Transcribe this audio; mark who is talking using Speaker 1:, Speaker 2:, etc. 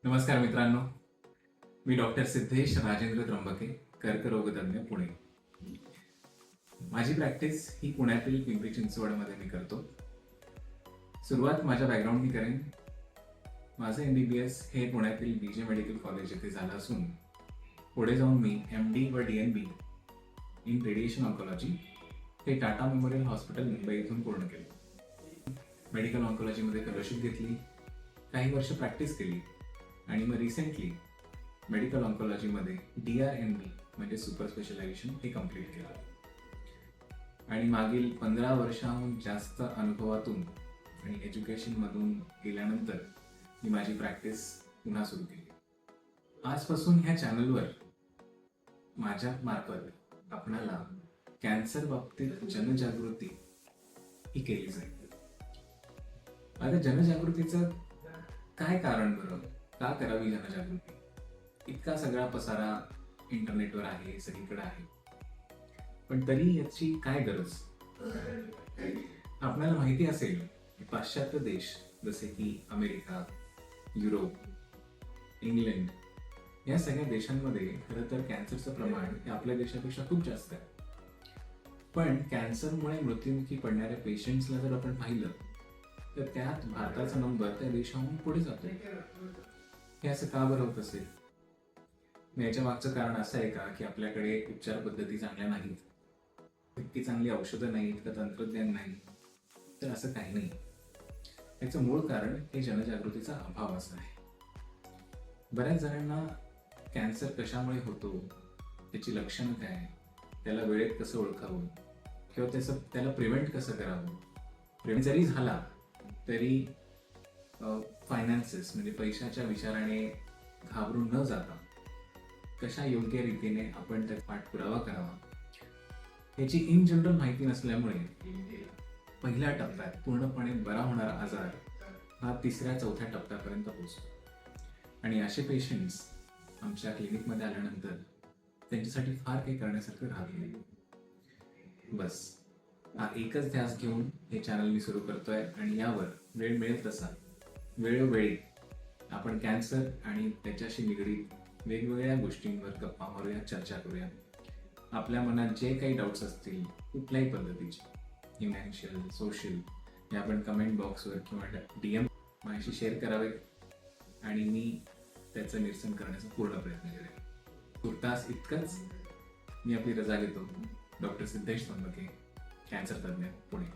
Speaker 1: नमस्कार मित्रांनो, मी डॉक्टर सिद्धेश राजेंद्र त्र्यंबके, कर्करोगतज्ञ, पुणे. माझी प्रॅक्टिस ही पुण्यातील पिंपरी चिंचवडमध्ये मी करतो. सुरुवात माझ्या बॅकग्राऊंडनी करेन. माझं MBBS हे पुण्यातील BJ मेडिकल कॉलेज येथे झालं असून पुढे जाऊन मी MD व DNB इन रेडिएशन ऑन्कॉलॉजी हे टाटा मेमोरियल हॉस्पिटल मुंबई येथून पूर्ण केलं. मेडिकल ऑन्कॉलॉजीमध्ये फेलोशिप घेतली, काही वर्ष प्रॅक्टिस केली आणि मग रिसेंटली मेडिकल ऑन्कॉलॉजीमध्ये DRNB म्हणजे सुपर स्पेशलायझेशन हे कम्प्लीट केलं. आणि मागील 15 वर्षाहून जास्त अनुभवातून आणि एज्युकेशनमधून गेल्यानंतर मी माझी प्रॅक्टिस पुन्हा सुरू केली. आजपासून ह्या चॅनलवर माझ्या मार्फत आपणाला कॅन्सर बाबतीत जनजागृती ही केली जाईल. आता जनजागृतीचं काय कारण बरं? का करावी जनजागृती? इतका सगळा पसारा इंटरनेटवर आहे, सगळीकडे आहे, पण तरी याची काय गरज? आपल्याला माहिती असेल की पाश्चात्य देश जसे की अमेरिका, युरोप, इंग्लंड या सगळ्या देशांमध्ये खरं तर कॅन्सरचं प्रमाण हे आपल्या देशापेक्षा खूप जास्त आहे. पण कॅन्सरमुळे मृत्युमुखी पडणाऱ्या पेशंट्सला जर आपण पाहिलं तर त्यात भारताचा नंबर त्या देशाहून पुढे जातो. हे असं का बरं होत असेल? याच्या मागचं कारण असं आहे का की आपल्याकडे उपचार पद्धती चांगल्या नाहीत, इतकी चांगली औषधं नाहीत का तंत्रज्ञान नाही? तर असं काही नाही. याचं मूळ कारण हे जनजागृतीचा अभाव असं आहे. बऱ्याच जणांना कॅन्सर कशामुळे होतो, त्याची लक्षणं काय, त्याला वेळेत कसं ओळखावं किंवा त्याला प्रिव्हेंट कसं करावं, प्रिव्हेंट जरी झाला तरी फायनान्सेस म्हणजे पैशाच्या विचाराने घाबरून न जाता कशा योग्य रीतीने आपण त्याचा पाठपुरावा करावा याची इन जनरल माहिती नसल्यामुळे पहिल्या टप्प्यात पूर्णपणे बरा होणारा आजार हा 3ऱ्या-4थ्या टप्प्यापर्यंत पोहोचतो. आणि असे पेशंट्स आमच्या क्लिनिकमध्ये आल्यानंतर त्यांच्यासाठी फार काही करण्यासारखं राहत नाही. बस हा एकच ध्यास घेऊन हे चॅनल मी सुरू करतोय आणि यावर वेळ मिळेल तसा वेळोवेळी आपण कॅन्सर आणि त्याच्याशी निगडीत वेगवेगळ्या गोष्टींवर गप्पा मारूया, चर्चा करूया. आपल्या मनात जे काही डाऊट्स असतील कुठल्याही पद्धतीचे, इमॅन्शियल, सोशल, हे आपण कमेंट बॉक्सवर किंवा DM माझ्याशी शेअर करावे आणि मी त्याचं निरसन करण्याचा पूर्ण प्रयत्न करेन. तुर्तास इतकंच. मी आपली रजा घेतो. डॉक्टर सिद्धेश त्र्यंबके, कॅन्सर तज्ञ, पुणे.